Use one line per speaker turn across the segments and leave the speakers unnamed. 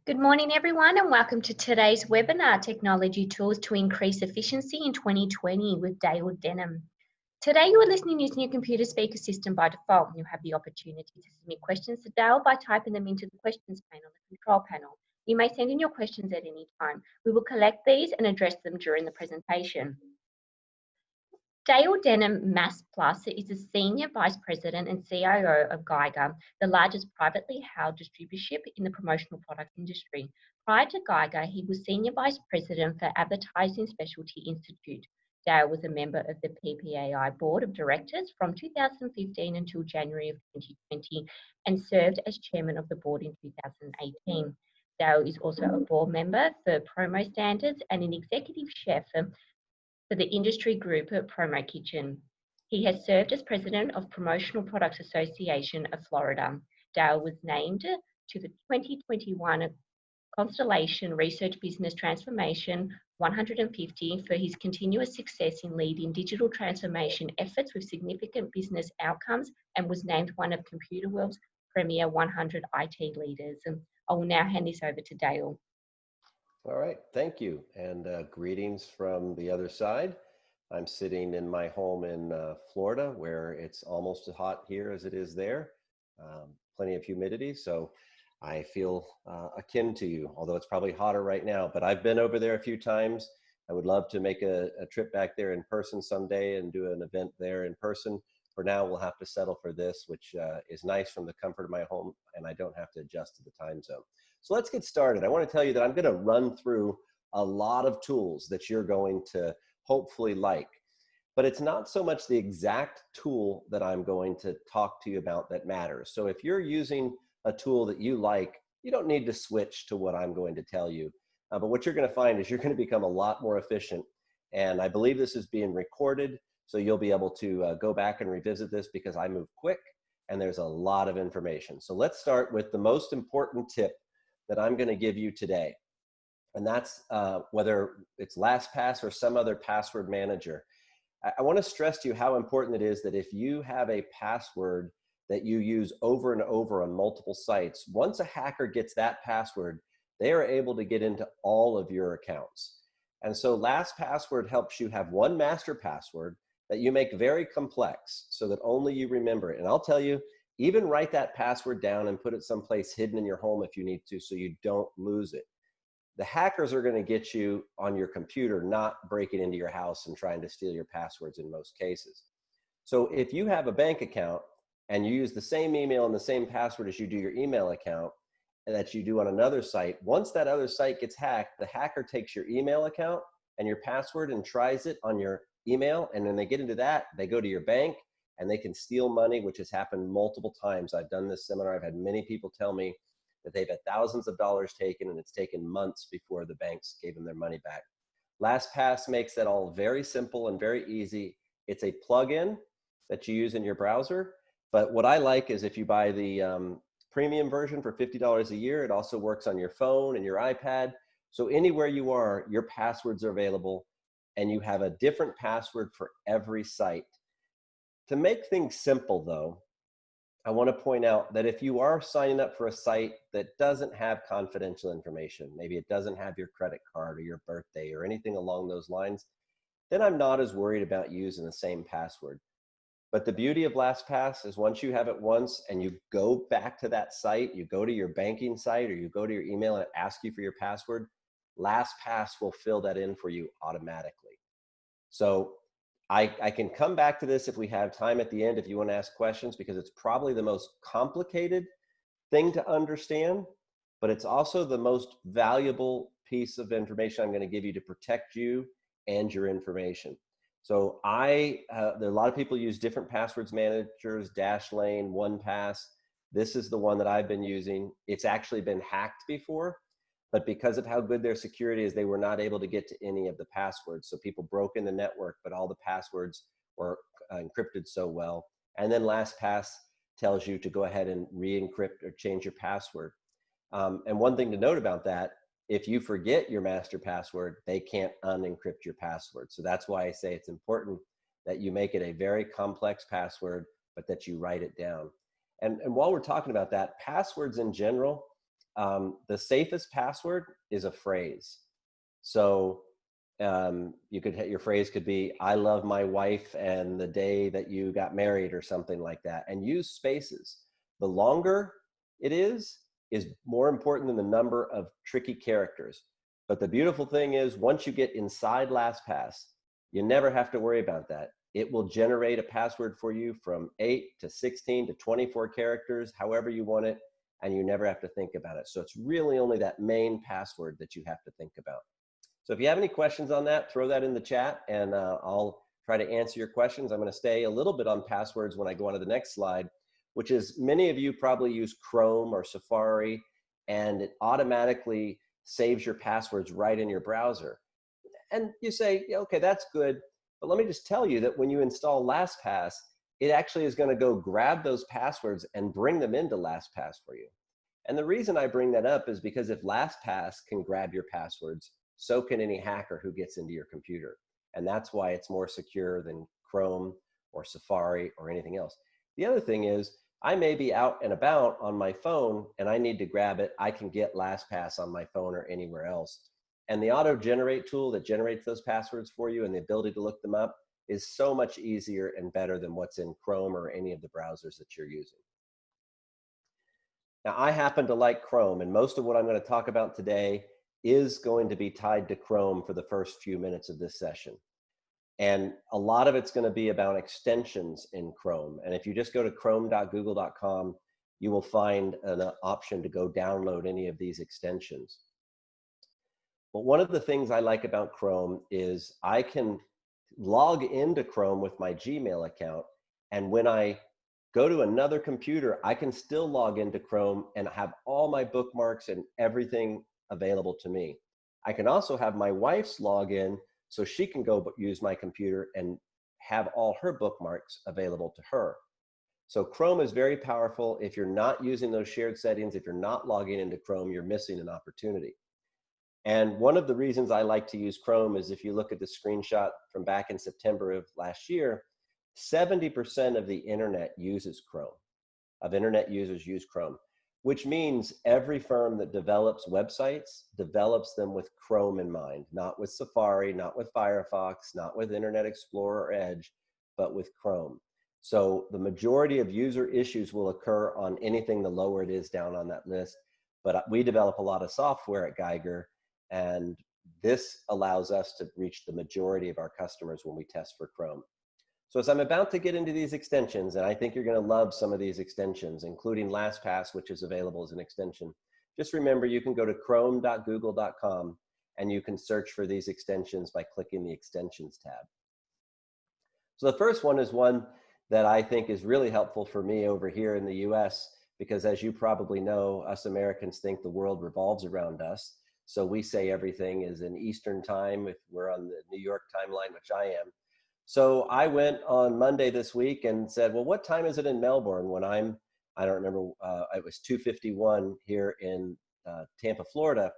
Good morning, everyone, and welcome to today's webinar, Technology Tools to Increase Efficiency in 2020 with Dale Denham. Today, you are listening using your computer speaker system by default. You have the opportunity to submit questions to Dale by typing them into the questions pane on the control panel. You may send in your questions at any time. We will collect these and address them during the presentation. Dale Denham Mass Plus is a Senior Vice President and CIO of Geiger, the largest privately held distributorship in the promotional product industry. Prior to Geiger, he was Senior Vice President for Advertising Specialty Institute. Dale was a member of the PPAI Board of Directors from 2015 until January of 2020 and served as Chairman of the Board in 2018. Dale is also a board member for Promo Standards and an executive chef for the industry group at Promo Kitchen. He has served as president of Promotional Products Association of Florida. Dale was named to the 2021 Constellation Research Business Transformation 150 for his continuous success in leading digital transformation efforts with significant business outcomes and was named one of Computerworld's premier 100 IT leaders. I will now hand this over to Dale.
All right, thank you, and greetings from the other side. I'm sitting in my home in Florida, where it's almost as hot here as it is there. Plenty of humidity, so I feel akin to you, although it's probably hotter right now. But I've been over there a few times. I would love to make a trip back there in person someday and do an event there in person. For now, we'll have to settle for this, which is nice from the comfort of my home, and I don't have to adjust to the time zone. So let's get started. I want to tell you that I'm going to run through a lot of tools that you're going to hopefully like, but it's not so much the exact tool that I'm going to talk to you about that matters. So if you're using a tool that you like, you don't need to switch to what I'm going to tell you. But what you're going to find is you're going to become a lot more efficient. And I believe this is being recorded, so you'll be able to go back and revisit this because I move quick and there's a lot of information. So let's start with the most important tip that I'm going to give you today. And that's whether it's LastPass or some other password manager. I want to stress to you how important it is that if you have a password that you use over and over on multiple sites, once a hacker gets that password, they are able to get into all of your accounts. And so LastPass helps you have one master password that you make very complex so that only you remember it. And I'll tell you, even write that password down and put it someplace hidden in your home if you need to, so you don't lose it. The hackers are going to get you on your computer, not breaking into your house and trying to steal your passwords in most cases. So if you have a bank account and you use the same email and the same password as you do your email account and that you do on another site, once that other site gets hacked, the hacker takes your email account and your password and tries it on your email. And when they get into that, they go to your bank and they can steal money, which has happened multiple times. I've done this seminar. I've had many people tell me that they've had thousands of dollars taken and it's taken months before the banks gave them their money back. LastPass makes that all very simple and very easy. It's a plugin that you use in your browser. But what I like is if you buy the premium version for $50 a year, it also works on your phone and your iPad. So anywhere you are, your passwords are available and you have a different password for every site. To make things simple though, I want to point out that if you are signing up for a site that doesn't have confidential information, maybe it doesn't have your credit card or your birthday or anything along those lines, then I'm not as worried about using the same password. But the beauty of LastPass is once you have it once and you go back to that site, you go to your banking site or you go to your email and it asks you for your password, LastPass will fill that in for you automatically. So I can come back to this if we have time at the end if you want to ask questions, because it's probably the most complicated thing to understand, but it's also the most valuable piece of information I'm going to give you to protect you and your information. So there are a lot of people use different passwords managers, Dashlane, 1Pass. This is the one that I've been using. It's actually been hacked before, but because of how good their security is, they were not able to get to any of the passwords. So people broke in the network, but all the passwords were encrypted so well. And then LastPass tells you to go ahead and re-encrypt or change your password. And one thing to note about that, if you forget your master password, they can't unencrypt your password. So that's why I say it's important that you make it a very complex password, but that you write it down. And while we're talking about that, passwords in general, the safest password is a phrase. So your phrase could be, I love my wife and the day that you got married, or something like that, and use spaces. The longer it is more important than the number of tricky characters. But the beautiful thing is, once you get inside LastPass, you never have to worry about that. It will generate a password for you from 8 to 16 to 24 characters, however you want it, and you never have to think about it. So it's really only that main password that you have to think about. So if you have any questions on that, throw that in the chat, and I'll try to answer your questions. I'm going to stay a little bit on passwords when I go on to the next slide, which is, many of you probably use Chrome or Safari, and it automatically saves your passwords right in your browser. And you say, yeah, okay, that's good. But let me just tell you that when you install LastPass, it actually is going to go grab those passwords and bring them into LastPass for you. And the reason I bring that up is because if LastPass can grab your passwords, so can any hacker who gets into your computer. And that's why it's more secure than Chrome or Safari or anything else. The other thing is, I may be out and about on my phone and I need to grab it. I can get LastPass on my phone or anywhere else. And the auto-generate tool that generates those passwords for you and the ability to look them up is so much easier and better than what's in Chrome or any of the browsers that you're using. Now, I happen to like Chrome, and most of what I'm going to talk about today is going to be tied to Chrome for the first few minutes of this session. And a lot of it's going to be about extensions in Chrome. And if you just go to chrome.google.com, you will find an option to go download any of these extensions. But one of the things I like about Chrome is I can log into Chrome with my Gmail account, and when I go to another computer, I can still log into Chrome and have all my bookmarks and everything available to me. I can also have my wife's login so she can go use my computer and have all her bookmarks available to her. So Chrome is very powerful. If you're not using those shared settings, if you're not logging into Chrome, you're missing an opportunity. And one of the reasons I like to use Chrome is, if you look at the screenshot from back in September of last year, 70% of the internet uses Chrome, of internet users use Chrome, which means every firm that develops websites develops them with Chrome in mind, not with Safari, not with Firefox, not with Internet Explorer or Edge, but with Chrome. So the majority of user issues will occur on anything the lower it is down on that list. But we develop a lot of software at Geiger, and this allows us to reach the majority of our customers when we test for Chrome. So as I'm about to get into these extensions, and I think you're going to love some of these extensions, including LastPass, which is available as an extension, just remember you can go to chrome.google.com and you can search for these extensions by clicking the Extensions tab. So the first one is one that I think is really helpful for me over here in the US, because as you probably know, us Americans think the world revolves around us. So we say everything is in Eastern time if we're on the New York timeline, which I am. So I went on Monday this week and said, well, what time is it in Melbourne when I don't remember, it was 2:51 here in Tampa, Florida.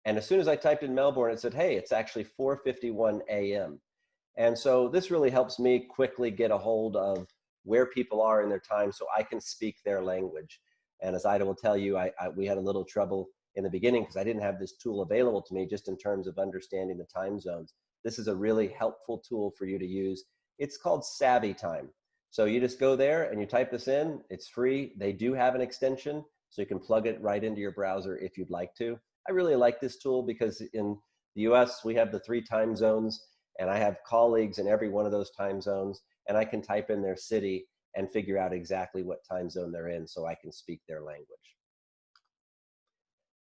And as soon as I typed in Melbourne, it said, hey, it's actually 4:51 a.m. And so this really helps me quickly get a hold of where people are in their time so I can speak their language. And as Ida will tell you, we had a little trouble in the beginning because I didn't have this tool available to me just in terms of understanding the time zones. This is a really helpful tool for you to use. It's called Savvy Time. So you just go there and you type this in. It's free. They do have an extension, so you can plug it right into your browser if you'd like to. I really like this tool because in the US, we have the 3 time zones, and I have colleagues in every one of those time zones, and I can type in their city and figure out exactly what time zone they're in so I can speak their language.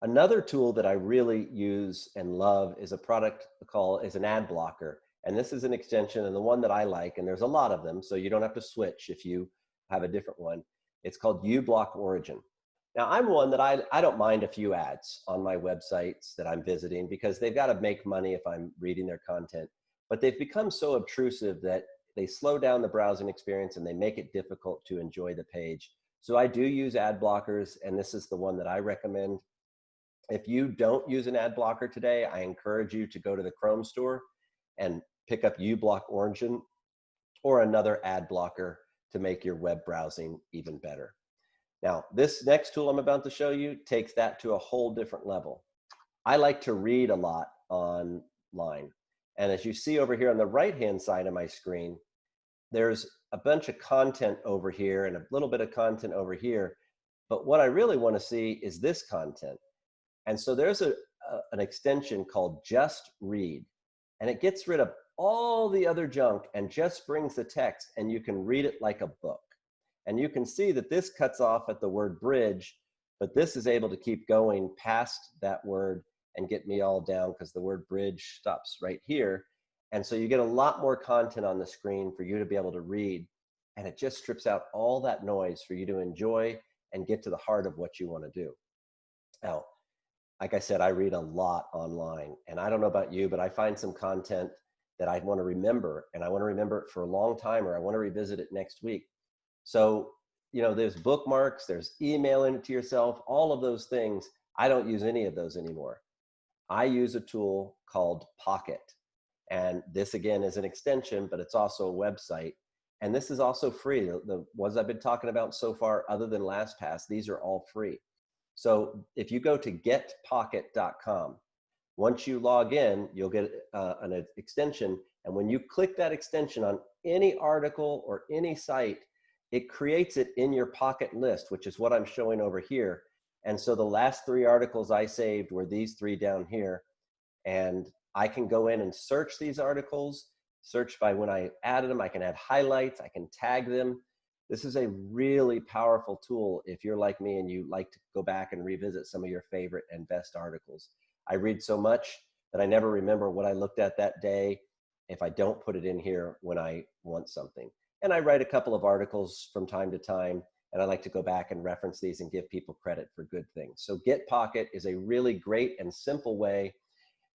Another tool that I really use and love is a product is an ad blocker. And this is an extension, and the one that I like, and there's a lot of them, so you don't have to switch if you have a different one. It's called uBlock Origin. Now, I'm one that I don't mind a few ads on my websites that I'm visiting because they've got to make money if I'm reading their content. But they've become so obtrusive that they slow down the browsing experience and they make it difficult to enjoy the page. So I do use ad blockers, and this is the one that I recommend. If you don't use an ad blocker today, I encourage you to go to the Chrome store and pick up uBlock Origin or another ad blocker to make your web browsing even better. Now, this next tool I'm about to show you takes that to a whole different level. I like to read a lot online. And as you see over here on the right-hand side of my screen, there's a bunch of content over here and a little bit of content over here. But what I really want to see is this content. And so there's an extension called Just Read. And it gets rid of all the other junk and just brings the text, and you can read it like a book. And you can see that this cuts off at the word bridge, but this is able to keep going past that word and get me all down because the word bridge stops right here. And so you get a lot more content on the screen for you to be able to read. And it just strips out all that noise for you to enjoy and get to the heart of what you want to do. Now, like I said, I read a lot online, and I don't know about you, but I find some content that I want to remember, and I want to remember it for a long time, or I want to revisit it next week. So, there's bookmarks, there's emailing it to yourself, all of those things. I don't use any of those anymore. I use a tool called Pocket. And this, again, is an extension, but it's also a website. And this is also free. The ones I've been talking about so far, other than LastPass, these are all free. So if you go to getpocket.com, once you log in, you'll get an extension. And when you click that extension on any article or any site, it creates it in your Pocket list, which is what I'm showing over here. And so the last 3 articles I saved were these 3 down here. And I can go in and search these articles, search by when I added them. I can add highlights, I can tag them. This is a really powerful tool if you're like me and you like to go back and revisit some of your favorite and best articles. I read so much that I never remember what I looked at that day if I don't put it in here when I want something. And I write a couple of articles from time to time, and I like to go back and reference these and give people credit for good things. So Get Pocket is a really great and simple way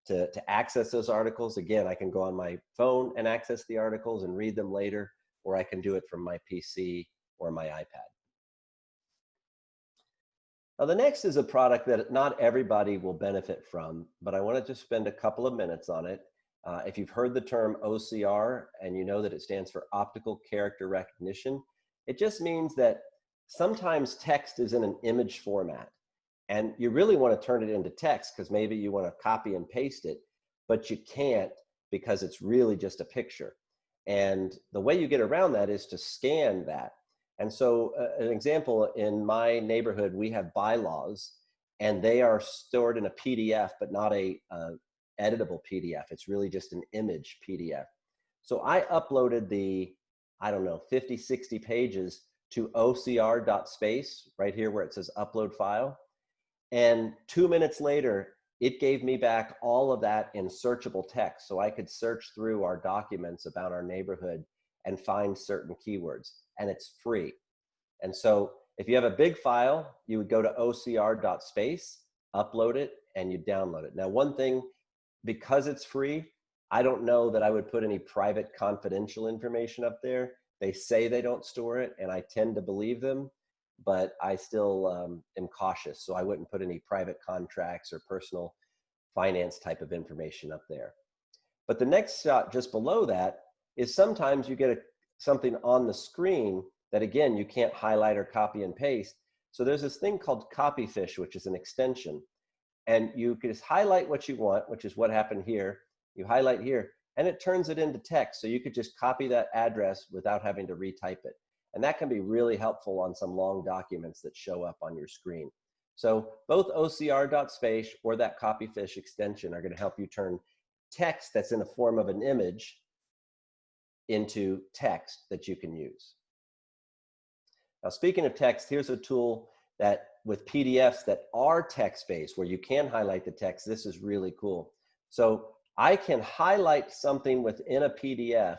to access those articles. Again, I can go on my phone and access the articles and read them later, or I can do it from my PC or my iPad. Now, the next is a product that not everybody will benefit from, but I want to just spend a couple of minutes on it. If you've heard the term OCR and you know that it stands for optical character recognition, it just means that sometimes text is in an image format. And you really want to turn it into text because maybe you want to copy and paste it, but you can't because it's really just a picture. And the way you get around that is to scan that. And so an example, in my neighborhood, we have bylaws, and they are stored in a PDF, but not a editable PDF. It's really just an image PDF. So I uploaded the, 50, 60 pages to OCR.space, right here where it says upload file. And 2 minutes later, it gave me back all of that in searchable text. So I could search through our documents about our neighborhood and find certain keywords, and it's free. And so if you have a big file, you would go to OCR.space, upload it, and you download it. Now, one thing, because it's free, I don't know that I would put any private confidential information up there. They say they don't store it, and I tend to believe them, but I still am cautious. So I wouldn't put any private contracts or personal finance type of information up there. But the next shot just below that is sometimes you get something on the screen that, again, you can't highlight or copy and paste. So there's this thing called Copyfish, which is an extension. And you can just highlight what you want, which is what happened here. You highlight here, and it turns it into text. So you could just copy that address without having to retype it. And that can be really helpful on some long documents that show up on your screen. So both OCR.space or that Copyfish extension are going to help you turn text that's in the form of an image into text that you can use. Now, speaking of text, here's a tool that with PDFs that are text-based, where you can highlight the text. This is really cool. So I can highlight something within a PDF,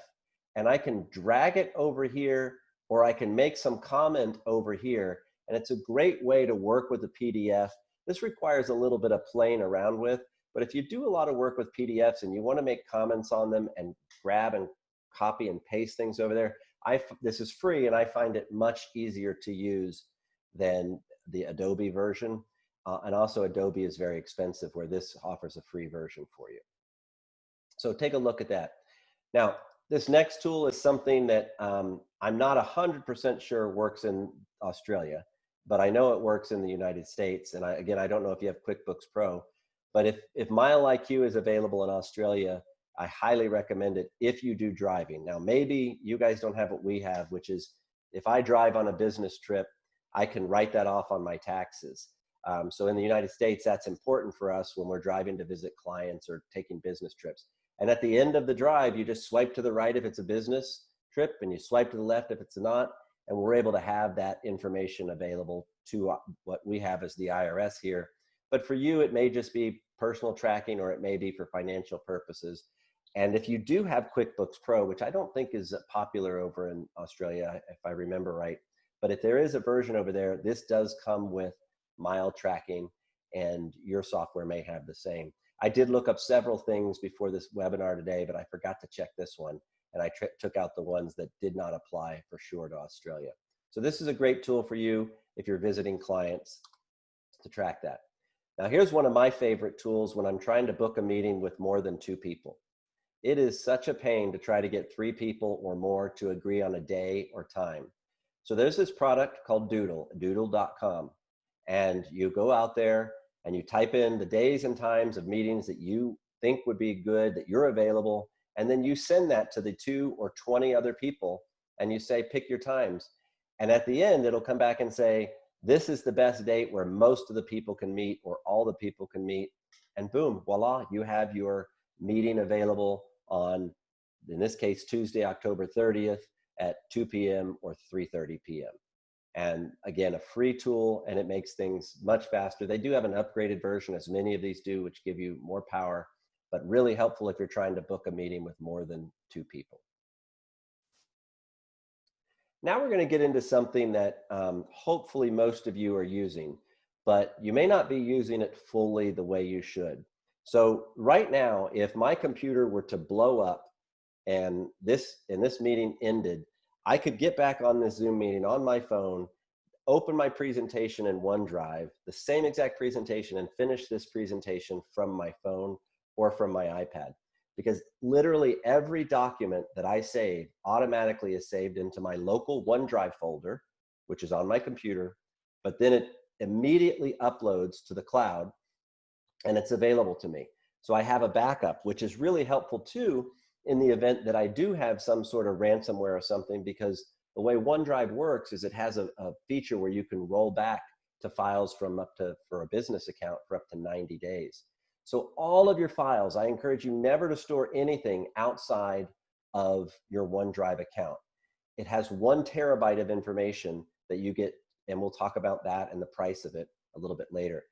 and I can drag it over here, or I can make some comment over here. And it's a great way to work with a PDF. This requires a little bit of playing around with, but if you do a lot of work with PDFs and you want to make comments on them and grab and copy and paste things over there, this is free, and I find it much easier to use than the Adobe version. And also Adobe is very expensive, where this offers a free version for you. So take a look at that. Now, this next tool is something that I'm not 100% sure works in Australia, but I know it works in the United States. And again, I don't know if you have QuickBooks Pro, but if Mile IQ is available in Australia, I highly recommend it if you do driving. Now, maybe you guys don't have what we have, which is if I drive on a business trip, I can write that off on my taxes. So in the United States, that's important for us when we're driving to visit clients or taking business trips. And at the end of the drive, you just swipe to the right if it's a business trip, and you swipe to the left if it's not, and we're able to have that information available to what we have as the IRS here. But for you, it may just be personal tracking, or it may be for financial purposes. And if you do have QuickBooks Pro, which I don't think is popular over in Australia, if I remember right, but if there is a version over there, this does come with mile tracking, and your software may have the same. I did look up several things before this webinar today, but I forgot to check this one, and I took out the ones that did not apply for sure to Australia. So this is a great tool for you if you're visiting clients to track that. Now here's one of my favorite tools when I'm trying to book a meeting with more than 2 people. It is such a pain to try to get 3 people or more to agree on a day or time. So there's this product called doodle.com, and you go out there and you type in the days and times of meetings that you think would be good, that you're available, and then you send that to the 2 or 20 other people, and you say, pick your times. And at the end, it'll come back and say, this is the best date where most of the people can meet, or all the people can meet, and boom, voila, you have your meeting available on, in this case, Tuesday, October 30th at 2 p.m. or 3:30 p.m. And again, a free tool, and it makes things much faster. They do have an upgraded version, as many of these do, which give you more power, but really helpful if you're trying to book a meeting with more than 2 people. Now we're going to get into something that hopefully most of you are using, but you may not be using it fully the way you should. So right now, if my computer were to blow up and this meeting ended, I could get back on this Zoom meeting on my phone, open my presentation in OneDrive, the same exact presentation, and finish this presentation from my phone or from my iPad. Because literally every document that I save automatically is saved into my local OneDrive folder, which is on my computer, but then it immediately uploads to the cloud and it's available to me. So I have a backup, which is really helpful too in the event that I do have some sort of ransomware or something, because the way OneDrive works is it has a feature where you can roll back to files from for a business account for up to 90 days. So all of your files, I encourage you never to store anything outside of your OneDrive account. It has 1 terabyte of information that you get, and we'll talk about that and the price of it a little bit later.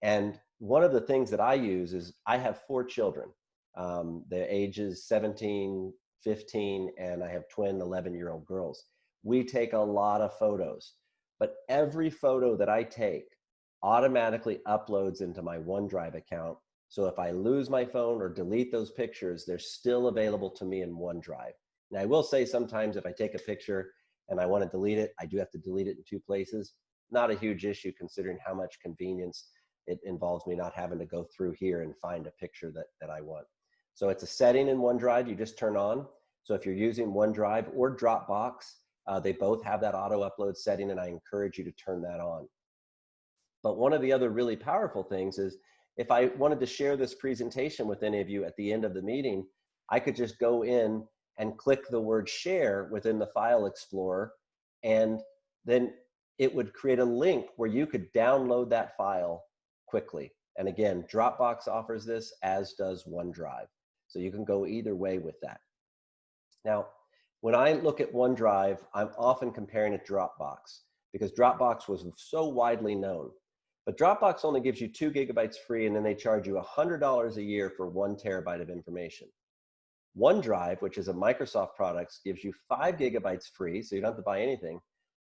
And one of the things that I use is I have 4 children. The ages 17, 15, and I have twin 11-year-old girls. We take a lot of photos, but every photo that I take automatically uploads into my OneDrive account. So if I lose my phone or delete those pictures, they're still available to me in OneDrive. Now I will say sometimes if I take a picture and I want to delete it, I do have to delete it in 2 places. Not a huge issue considering how much convenience it involves me not having to go through here and find a picture that I want. So it's a setting in OneDrive you just turn on. So if you're using OneDrive or Dropbox, they both have that auto upload setting, and I encourage you to turn that on. But one of the other really powerful things is if I wanted to share this presentation with any of you at the end of the meeting, I could just go in and click the word share within the File Explorer, and then it would create a link where you could download that file quickly. And again, Dropbox offers this, as does OneDrive. So you can go either way with that. Now, when I look at OneDrive, I'm often comparing it to Dropbox because Dropbox was so widely known. But Dropbox only gives you 2 gigabytes free, and then they charge you $100 a year for 1 terabyte of information. OneDrive, which is a Microsoft product, gives you 5 gigabytes free, so you don't have to buy anything.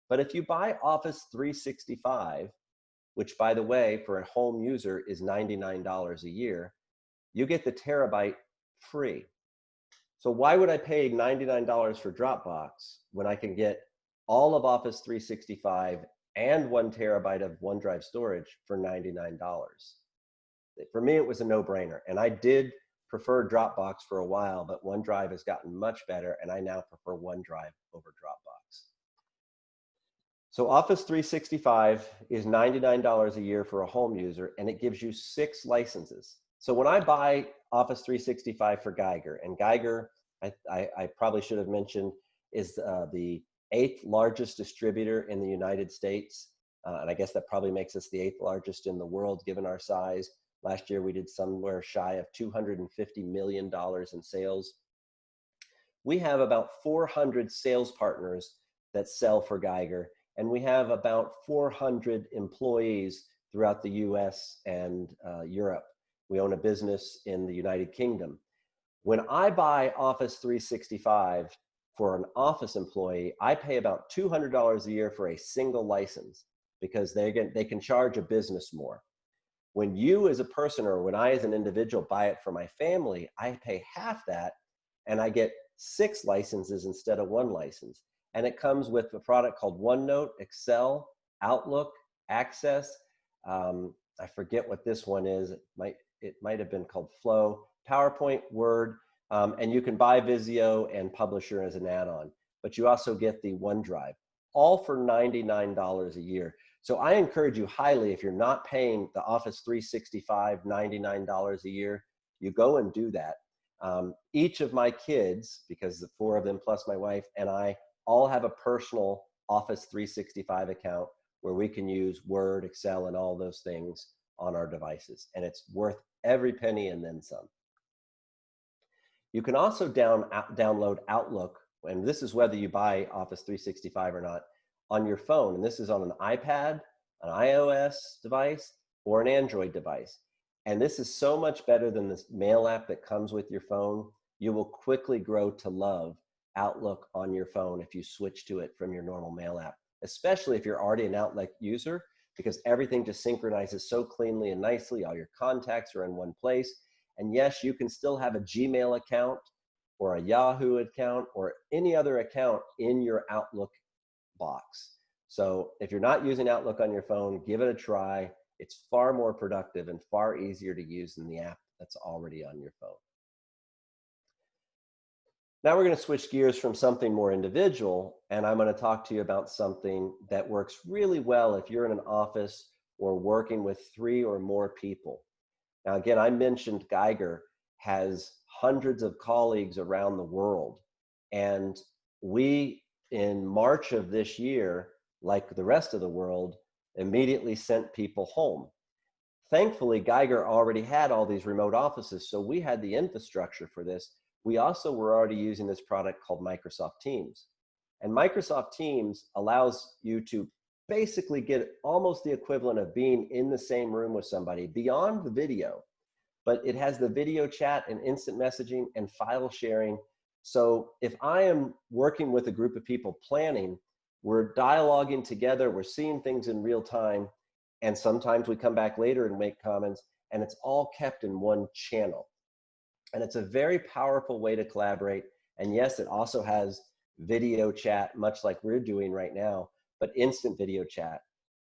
But if you buy Office 365, which by the way, for a home user is $99 a year, you get the terabyte free. So why would I pay $99 for Dropbox when I can get all of Office 365 and 1 terabyte of OneDrive storage for $99? For me, it was a no-brainer. And I did prefer Dropbox for a while, but OneDrive has gotten much better, and I now prefer OneDrive over Dropbox. So Office 365 is $99 a year for a home user, and it gives you 6 licenses. So when I buy Office 365 for Geiger, and Geiger, I probably should have mentioned, is the 8th largest distributor in the United States. And I guess that probably makes us the 8th largest in the world given our size. Last year we did somewhere shy of $250 million in sales. We have about 400 sales partners that sell for Geiger, and we have about 400 employees throughout the US and Europe. We own a business in the United Kingdom. When I buy Office 365 for an office employee, I pay about $200 a year for a single license because they can charge a business more. When you as a person or when I as an individual buy it for my family, I pay half that and I get 6 licenses instead of 1 license. And it comes with a product called OneNote, Excel, Outlook, Access. I forget what this one is. It might have been called Flow, PowerPoint, Word, and you can buy Visio and Publisher as an add-on. But you also get the OneDrive, all for $99 a year. So I encourage you highly, if you're not paying the Office 365 $99 a year, you go and do that. Each of my kids, because the 4 of them plus my wife and I all have a personal Office 365 account where we can use Word, Excel, and all those things on our devices. And it's worth every penny and then some. You can also download Outlook, and this is whether you buy Office 365 or not, on your phone. And this is on an iPad, an iOS device, or an Android device. And this is so much better than this mail app that comes with your phone. You will quickly grow to love Outlook on your phone if you switch to it from your normal mail app, especially if you're already an Outlook user, because everything just synchronizes so cleanly and nicely. All your contacts are in one place. And yes, you can still have a Gmail account or a Yahoo account or any other account in your Outlook box. So if you're not using Outlook on your phone, give it a try. It's far more productive and far easier to use than the app that's already on your phone. Now we're going to switch gears from something more individual, and I'm going to talk to you about something that works really well if you're in an office or working with 3 or more people. Now, again, I mentioned Geiger has hundreds of colleagues around the world, and we, in March of this year, like the rest of the world, immediately sent people home. Thankfully, Geiger already had all these remote offices, so we had the infrastructure for this. We also were already using this product called Microsoft Teams. And Microsoft Teams allows you to basically get almost the equivalent of being in the same room with somebody beyond the video, but it has the video chat and instant messaging and file sharing. So if I am working with a group of people planning, we're dialoguing together, we're seeing things in real time, and sometimes we come back later and make comments, and it's all kept in one channel. And it's a very powerful way to collaborate. And yes, it also has video chat, much like we're doing right now, but instant video chat.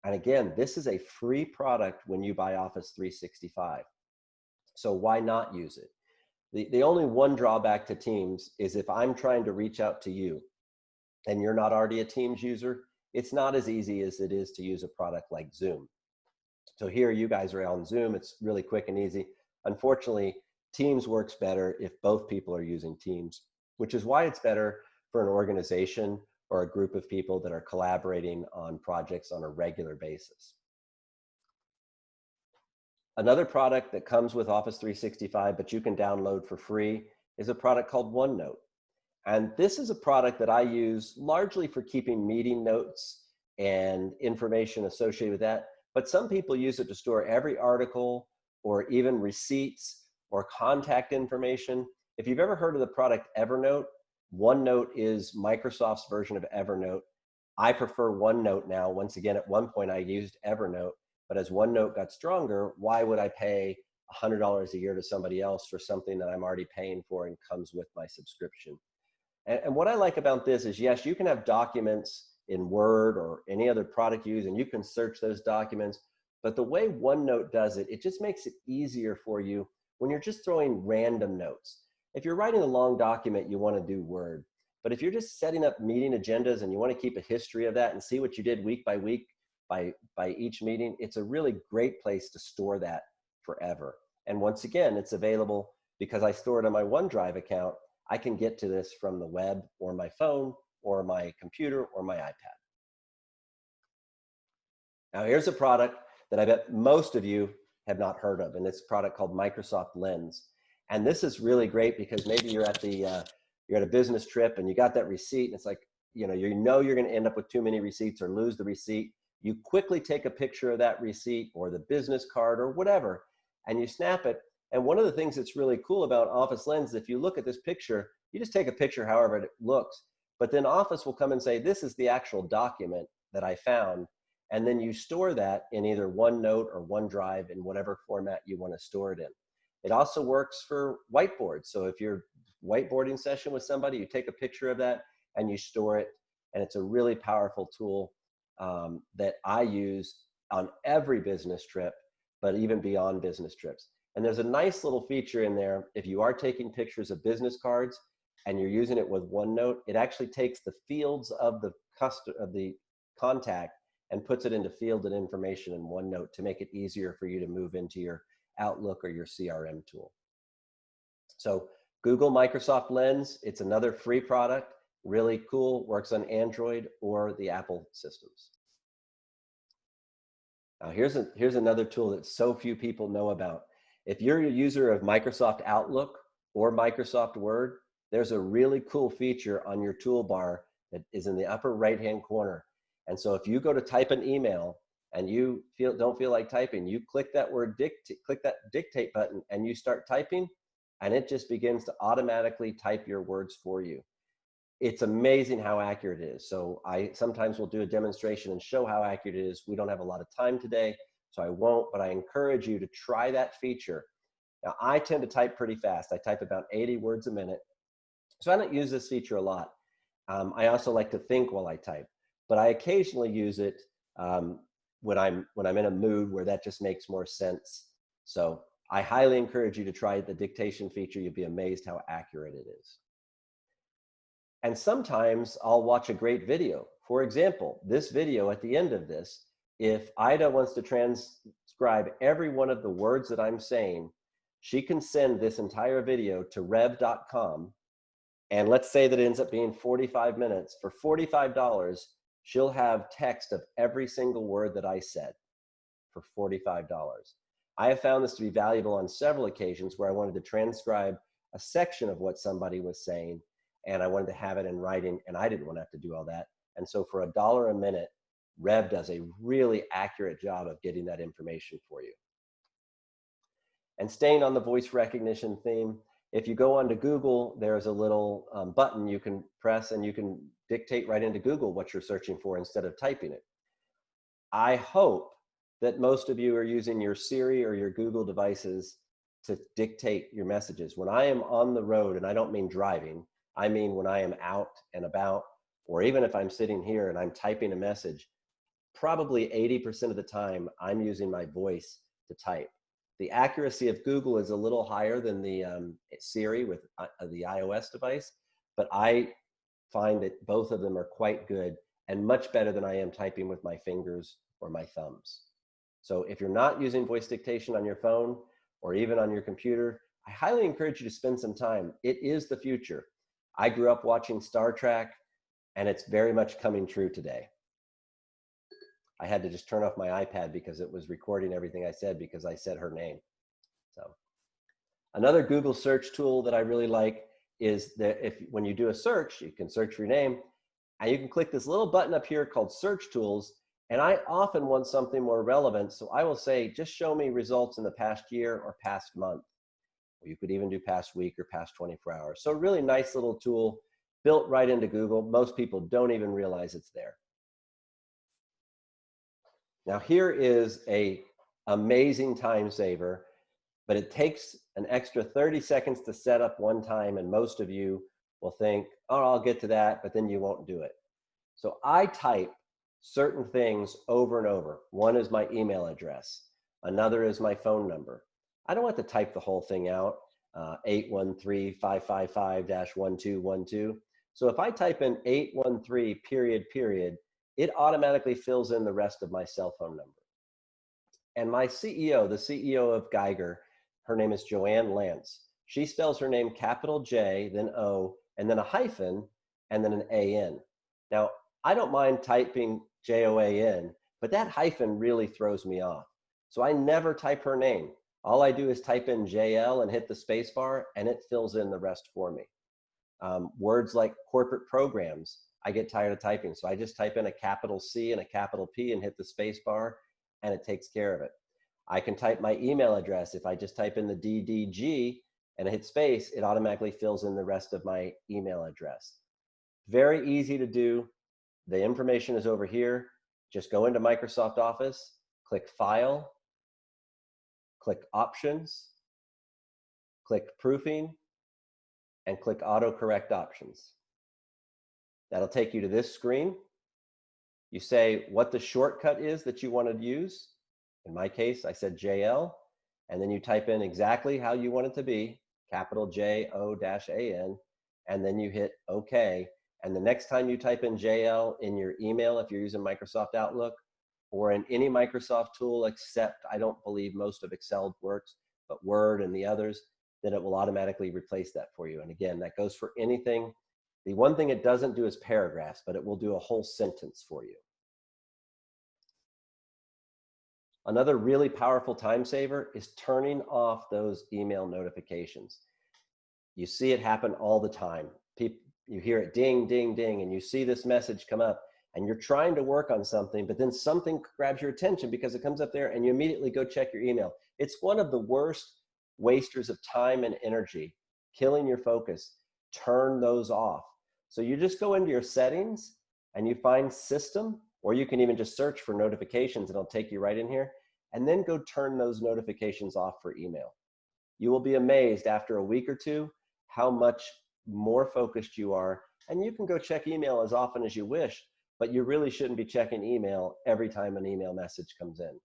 And again, this is a free product when you buy Office 365. So why not use it? The only one drawback to Teams is if I'm trying to reach out to you and you're not already a Teams user, it's not as easy as it is to use a product like Zoom. So here you guys are on Zoom, it's really quick and easy. Unfortunately, Teams works better if both people are using Teams, which is why it's better for an organization or a group of people that are collaborating on projects on a regular basis. Another product that comes with Office 365, but you can download for free, is a product called OneNote. And this is a product that I use largely for keeping meeting notes and information associated with that. But some people use it to store every article or even receipts or contact information. If you've ever heard of the product Evernote, OneNote is Microsoft's version of Evernote. I prefer OneNote now. Once again, at one point I used Evernote, but as OneNote got stronger, why would I pay $100 a year to somebody else for something that I'm already paying for and comes with my subscription? And what I like about this is, yes, you can have documents in Word or any other product you use, and you can search those documents. But the way OneNote does it, it just makes it easier for you when you're just throwing random notes. If you're writing a long document, you want to do Word. But if you're just setting up meeting agendas and you want to keep a history of that and see what you did week by week by each meeting, it's a really great place to store that forever. And once again, it's available because I store it on my OneDrive account. I can get to this from the web or my phone or my computer or my iPad. Now here's a product that I bet most of you have not heard of, and it's a product called Microsoft Lens. And this is really great because maybe you're at a business trip and you got that receipt, and it's like, you know you're going to end up with too many receipts or lose the receipt. You quickly take a picture of that receipt or the business card or whatever, and you snap it. And one of the things that's really cool about Office Lens, if you look at this picture, you just take a picture however it looks, but then Office will come and say, this is the actual document that I found. And then you store that in either OneNote or OneDrive in whatever format you want to store it in. It also works for whiteboards. So if you're whiteboarding session with somebody, you take a picture of that and you store it. And it's a really powerful tool that I use on every business trip, but even beyond business trips. And there's a nice little feature in there. If you are taking pictures of business cards and you're using it with OneNote, it actually takes the fields of the contact and puts it into fielded information in OneNote to make it easier for you to move into your Outlook or your CRM tool. So Google Microsoft Lens, it's another free product, really cool, works on Android or the Apple systems. Now here's another tool that so few people know about. If you're a user of Microsoft Outlook or Microsoft Word, there's a really cool feature on your toolbar that is in the upper right-hand corner. And so if you go to type an email and you don't feel like typing, you click that dictate button and you start typing, and it just begins to automatically type your words for you. It's amazing how accurate it is. So I sometimes will do a demonstration and show how accurate it is. We don't have a lot of time today, so I won't, but I encourage you to try that feature. Now I tend to type pretty fast. I type about 80 words a minute. So I don't use this feature a lot. I also like to think while I type, but I occasionally use it when I'm in a mood where that just makes more sense. So I highly encourage you to try the dictation feature. You'll be amazed how accurate it is. And sometimes I'll watch a great video. For example, this video at the end of this, if Ida wants to transcribe every one of the words that I'm saying, she can send this entire video to rev.com. And let's say that it ends up being 45 minutes. For $45, she'll have text of every single word that I said for $45. I have found this to be valuable on several occasions where I wanted to transcribe a section of what somebody was saying, and I wanted to have it in writing, and I didn't want to have to do all that. And so for $1 a minute, Rev does a really accurate job of getting that information for you. And staying on the voice recognition theme, if you go onto Google, there's a little button you can press and you can dictate right into Google what you're searching for instead of typing it. I hope that most of you are using your Siri or your Google devices to dictate your messages. When I am on the road, and I don't mean driving, I mean when I am out and about, or even if I'm sitting here and I'm typing a message, probably 80% of the time I'm using my voice to type. The accuracy of Google is a little higher than the Siri with the iOS device, but I find that both of them are quite good and much better than I am typing with my fingers or my thumbs. So if you're not using voice dictation on your phone or even on your computer, I highly encourage you to spend some time. It is the future. I grew up watching Star Trek, and it's very much coming true today. I had to just turn off my iPad because it was recording everything I said because I said her name. So another Google search tool that I really like is that when you do a search, you can search your name and you can click this little button up here called Search Tools. And I often want something more relevant. So I will say, just show me results in the past year or past month. Or you could even do past week or past 24 hours. So a really nice little tool built right into Google. Most people don't even realize it's there. Now here is an amazing time saver, but it takes an extra 30 seconds to set up one time, and most of you will think, oh, I'll get to that, but then you won't do it. So I type certain things over and over. One is my email address. Another is my phone number. I don't have to type the whole thing out, 813-555-1212. So if I type in 813 period, period, it automatically fills in the rest of my cell phone number. And my CEO, the CEO of Geiger, her name is Joanne Lance. She spells her name capital J, then O, and then a hyphen, and then an A-N. Now, I don't mind typing J-O-A-N, but that hyphen really throws me off. So I never type her name. All I do is type in JL and hit the space bar, and it fills in the rest for me. Words like corporate programs, I get tired of typing. So I just type in a capital C and a capital P and hit the space bar, and it takes care of it. I can type my email address. If I just type in the DDG and hit space, it automatically fills in the rest of my email address. Very easy to do. The information is over here. Just go into Microsoft Office, click File, click Options, click Proofing, and click AutoCorrect Options. That'll take you to this screen. You say what the shortcut is that you want to use. In my case, I said JL, and then you type in exactly how you want it to be, capital J-O-A-N, and then you hit OK. And the next time you type in JL in your email, if you're using Microsoft Outlook, or in any Microsoft tool, except I don't believe most of Excel works, but Word and the others, then it will automatically replace that for you. And again, that goes for anything. The one thing it doesn't do is paragraphs, but it will do a whole sentence for you. Another really powerful time saver is turning off those email notifications. You see it happen all the time. You hear it ding, ding, ding, and you see this message come up, and you're trying to work on something, but then something grabs your attention because it comes up there, and you immediately go check your email. It's one of the worst wasters of time and energy, killing your focus. Turn those off. So you just go into your settings, and you find System, or you can even just search for notifications, and it'll take you right in here, and then go turn those notifications off for email. You will be amazed after a week or two how much more focused you are, and you can go check email as often as you wish, but you really shouldn't be checking email every time an email message comes in.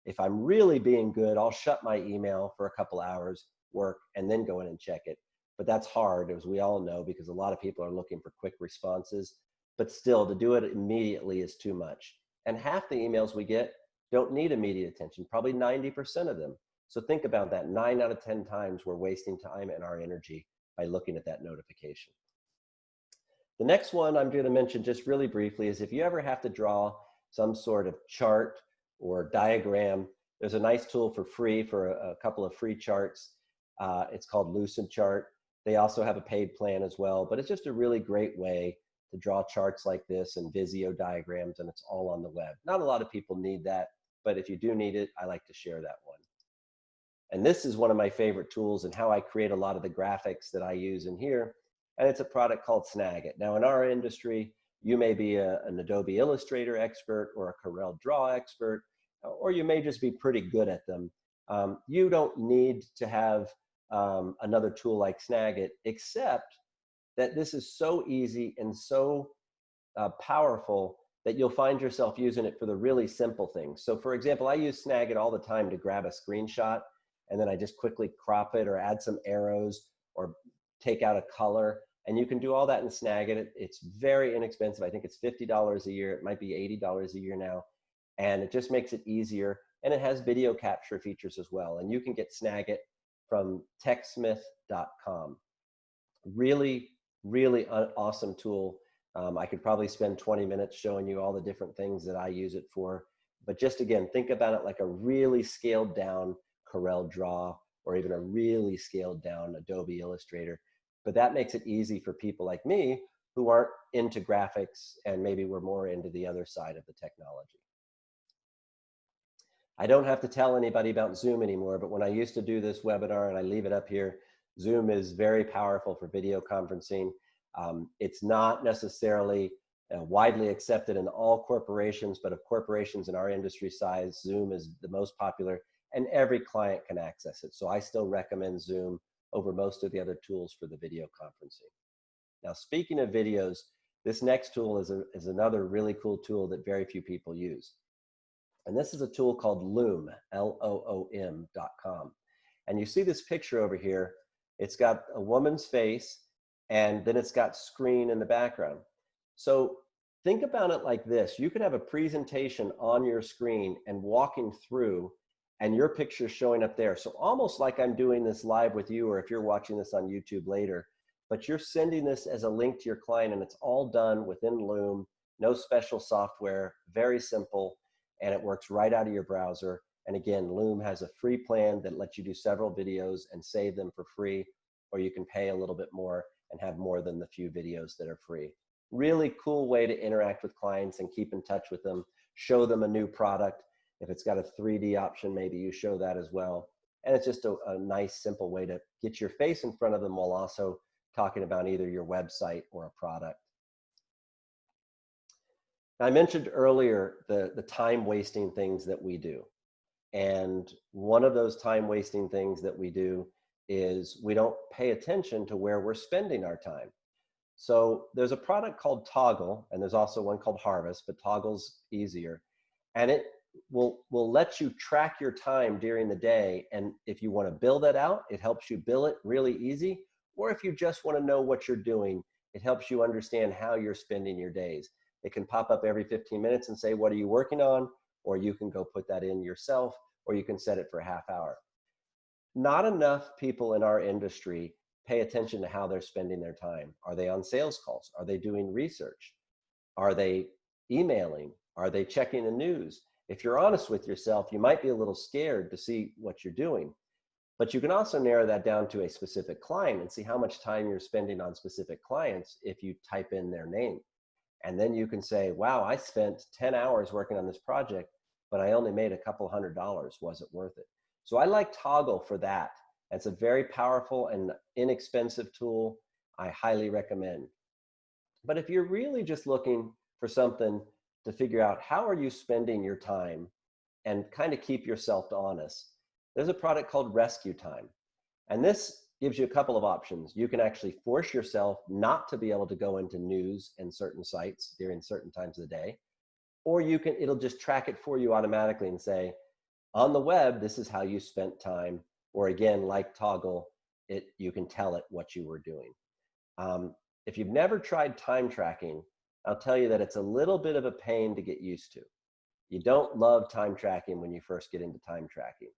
If I'm really being good, I'll shut my email for a couple hours, work, and then go in and check it. But that's hard, as we all know, because a lot of people are looking for quick responses. But still, to do it immediately is too much. And half the emails we get don't need immediate attention, probably 90% of them. So think about that. 9 out of 10 times we're wasting time and our energy by looking at that notification. The next one I'm going to mention just really briefly is if you ever have to draw some sort of chart or diagram, there's a nice tool for free for a couple of free charts. It's called Lucidchart. They also have a paid plan as well, but it's just a really great way to draw charts like this and Visio diagrams, and it's all on the web. Not a lot of people need that, but if you do need it, I like to share that one. And this is one of my favorite tools and how I create a lot of the graphics that I use in here. And it's a product called Snagit. Now in our industry, you may be an Adobe Illustrator expert or a Corel Draw expert, or you may just be pretty good at them. You don't need to have another tool like Snagit, except that this is so easy and so powerful that you'll find yourself using it for the really simple things. So for example, I use Snagit all the time to grab a screenshot, and then I just quickly crop it or add some arrows or take out a color. And you can do all that in Snagit. It's very inexpensive. I think it's $50 a year. It might be $80 a year now. And it just makes it easier. And it has video capture features as well. And you can get Snagit from techsmith.com. Really, really awesome tool. I could probably spend 20 minutes showing you all the different things that I use it for. But just again, think about it like a really scaled down Corel Draw or even a really scaled down Adobe Illustrator. But that makes it easy for people like me who aren't into graphics and maybe we're more into the other side of the technology. I don't have to tell anybody about Zoom anymore, but when I used to do this webinar, and I leave it up here, Zoom is very powerful for video conferencing. It's not necessarily widely accepted in all corporations, but of corporations in our industry size, Zoom is the most popular, and every client can access it. So I still recommend Zoom over most of the other tools for the video conferencing. Now, speaking of videos, this next tool is another really cool tool that very few people use. And this is a tool called Loom, Loom.com. And you see this picture over here. It's got a woman's face, and then it's got screen in the background. So think about it like this. You could have a presentation on your screen and walking through, and your picture showing up there. So almost like I'm doing this live with you, or if you're watching this on YouTube later, but you're sending this as a link to your client, and it's all done within Loom, no special software, very simple, and it works right out of your browser. And again, Loom has a free plan that lets you do several videos and save them for free, or you can pay a little bit more and have more than the few videos that are free. Really cool way to interact with clients and keep in touch with them, show them a new product. If it's got a 3D option, maybe you show that as well. And it's just a nice, simple way to get your face in front of them while also talking about either your website or a product. I mentioned earlier the time wasting things that we do. And one of those time wasting things that we do is we don't pay attention to where we're spending our time. So there's a product called Toggle, and there's also one called Harvest, but Toggle's easier. And it will let you track your time during the day. And if you want to bill that out, it helps you bill it really easy. Or if you just want to know what you're doing, it helps you understand how you're spending your days. It can pop up every 15 minutes and say, what are you working on? Or you can go put that in yourself, or you can set it for a half hour. Not enough people in our industry pay attention to how they're spending their time. Are they on sales calls? Are they doing research? Are they emailing? Are they checking the news? If you're honest with yourself, you might be a little scared to see what you're doing. But you can also narrow that down to a specific client and see how much time you're spending on specific clients if you type in their name. And then you can say, wow, I spent 10 hours working on this project, but I only made a couple $100. Was it worth it? So I like Toggle for that. It's a very powerful and inexpensive tool. I highly recommend. But if you're really just looking for something to figure out how are you spending your time and kind of keep yourself honest, there's a product called Rescue Time. And this gives you a couple of options. You can actually force yourself not to be able to go into news and certain sites during certain times of the day, or it'll just track it for you automatically and say, on the web, this is how you spent time. Or again, like Toggle, you can tell it what you were doing. If you've never tried time tracking, I'll tell you that it's a little bit of a pain to get used to. You don't love time tracking when you first get into time tracking.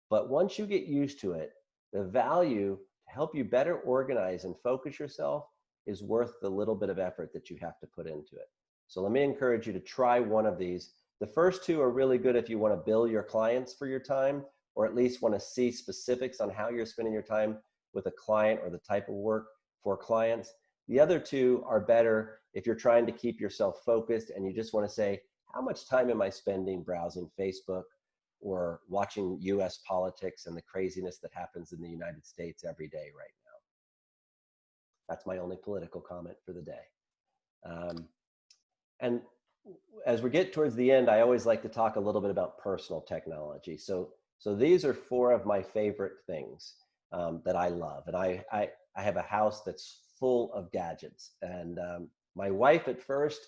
But once you get used to it, the value to help you better organize and focus yourself is worth the little bit of effort that you have to put into it. So let me encourage you to try one of these. The first two are really good if you want to bill your clients for your time, or at least want to see specifics on how you're spending your time with a client or the type of work for clients. The other two are better if you're trying to keep yourself focused and you just want to say, how much time am I spending browsing Facebook or watching US politics and the craziness that happens in the United States every day right now? That's my only political comment for the day. And as we get towards the end, I always like to talk a little bit about personal technology. So these are four of my favorite things that I love. And I have a house that's full of gadgets. And my wife at first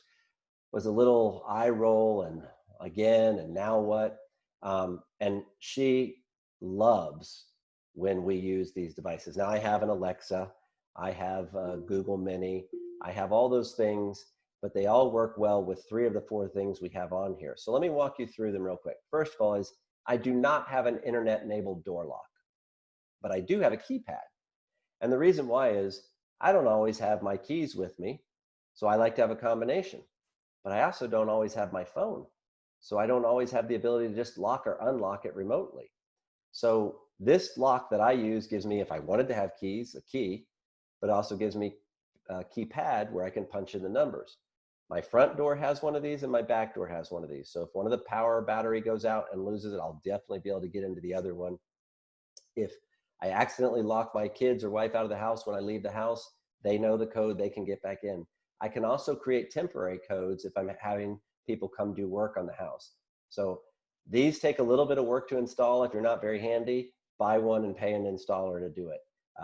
was a little eye roll and again, and now what? And she loves when we use these devices. Now I have an Alexa, I have Google Mini, I have all those things, but they all work well with three of the four things we have on here. So let me walk you through them real quick. First of all is I do not have an internet-enabled door lock, but I do have a keypad. And the reason why is I don't always have my keys with me, so I like to have a combination. But I also don't always have my phone, so I don't always have the ability to just lock or unlock it remotely. So this lock that I use gives me, if I wanted to have keys, a key, but also gives me a keypad where I can punch in the numbers. My front door has one of these and my back door has one of these. So if one of the power battery goes out and loses it, I'll definitely be able to get into the other one. If I accidentally lock my kids or wife out of the house when I leave the house, they know the code, they can get back in. I can also create temporary codes if I'm having people come do work on the house. So these take a little bit of work to install. If you're not very handy, buy one and pay an installer to do it.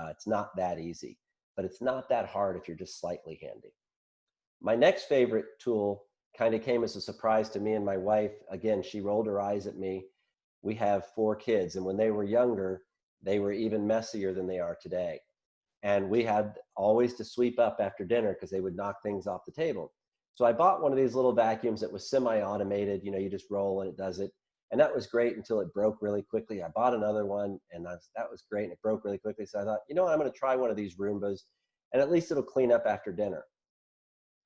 It's not that easy, but it's not that hard if you're just slightly handy. My next favorite tool kind of came as a surprise to me and my wife. Again, she rolled her eyes at me. We have 4 kids, and when they were younger, they were even messier than they are today. And we had always to sweep up after dinner because they would knock things off the table. So I bought one of these little vacuums that was semi-automated. You know, you just roll and it does it. And that was great until it broke really quickly. I bought another one and that was great and it broke really quickly. So I thought, you know what, I'm going to try one of these Roombas and at least it'll clean up after dinner.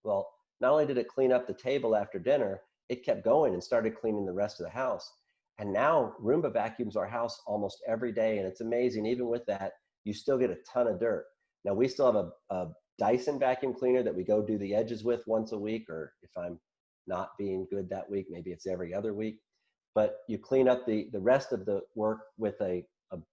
Well, not only did it clean up the table after dinner, it kept going and started cleaning the rest of the house. And now Roomba vacuums our house almost every day. And it's amazing, even with that, you still get a ton of dirt. Now we still have a Dyson vacuum cleaner that we go do the edges with once a week, or if I'm not being good that week, maybe it's every other week. But you clean up the rest of the work with a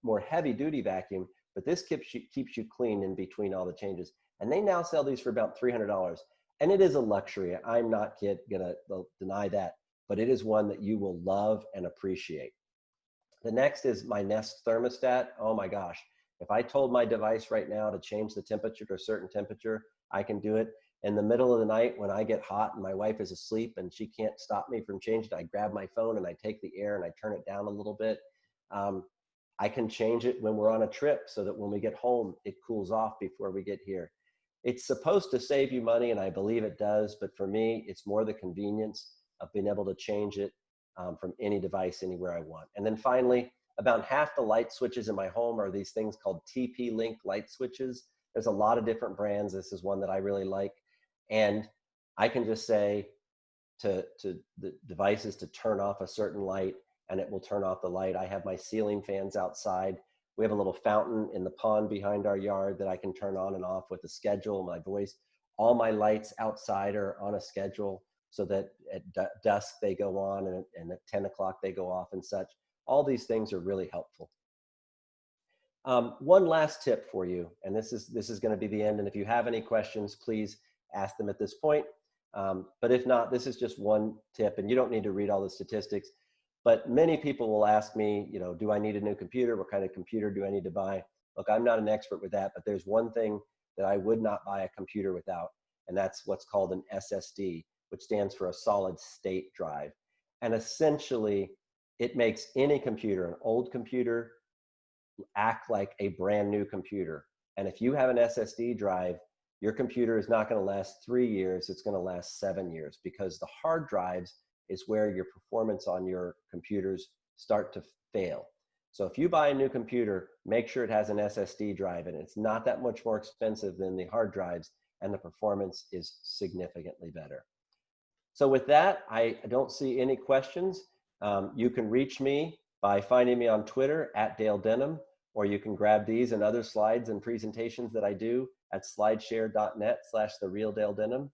more heavy duty vacuum, but this keeps you clean in between all the changes. And they now sell these for about $300. And it is a luxury. I'm not gonna deny that, but it is one that you will love and appreciate. The next is my Nest thermostat. Oh my gosh. If I told my device right now to change the temperature to a certain temperature, I can do it. In the middle of the night when I get hot and my wife is asleep and she can't stop me from changing, I grab my phone and I take the air and I turn it down a little bit. I can change it when we're on a trip so that when we get home, it cools off before we get here. It's supposed to save you money, and I believe it does, but for me, it's more the convenience of being able to change it from any device anywhere I want. And then finally, about half the light switches in my home are these things called TP-Link light switches. There's a lot of different brands. This is one that I really like. And I can just say to the devices to turn off a certain light, and it will turn off the light. I have my ceiling fans outside. We have a little fountain in the pond behind our yard that I can turn on and off with a schedule, my voice. All my lights outside are on a schedule so that at dusk they go on and at 10 o'clock they go off and such. All these things are really helpful. One last tip for you, and this is going to be the end. And if you have any questions, please ask them at this point. But if not, this is just one tip, and you don't need to read all the statistics. But many people will ask me, you know, do I need a new computer? What kind of computer do I need to buy? Look, I'm not an expert with that, but there's one thing that I would not buy a computer without, and that's what's called an SSD, which stands for a solid state drive. And essentially, it makes any computer, an old computer, act like a brand new computer. And if you have an SSD drive, your computer is not going to last 3 years, it's going to last 7 years, because the hard drives is where your performance on your computers start to fail. So if you buy a new computer, make sure it has an SSD drive in it. It's not that much more expensive than the hard drives, and the performance is significantly better. So with that, I don't see any questions. You can reach me by finding me on Twitter at Dale Denham, or you can grab these and other slides and presentations that I do at slideshare.net/therealdaledenham.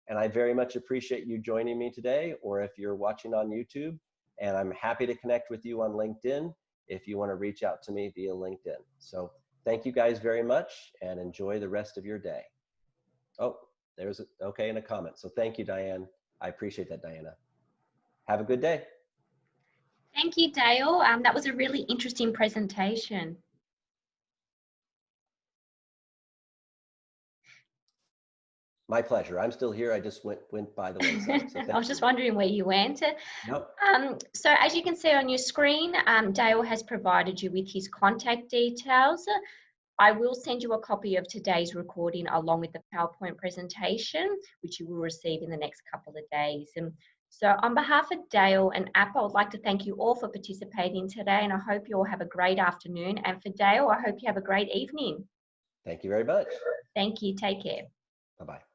And I very much appreciate you joining me today, or if you're watching on YouTube, and I'm happy to connect with you on LinkedIn if you want to reach out to me via LinkedIn. So thank you guys very much and enjoy the rest of your day. Oh, there's okay in a comment. So thank you, Diane. I appreciate that, Diana. Have a good day.
Thank you, Dale. That was a really interesting presentation.
My pleasure. I'm still here. I just went by the wayside. So
I was just wondering where you went.
Nope.
So as you can see on your screen, Dale has provided you with his contact details. I will send you a copy of today's recording along with the PowerPoint presentation, which you will receive in the next couple of days. And so on behalf of Dale and APPA, I would like to thank you all for participating today, and I hope you all have a great afternoon. And for Dale, I hope you have a great evening.
Thank you very much.
Thank you. Take care.
Bye-bye.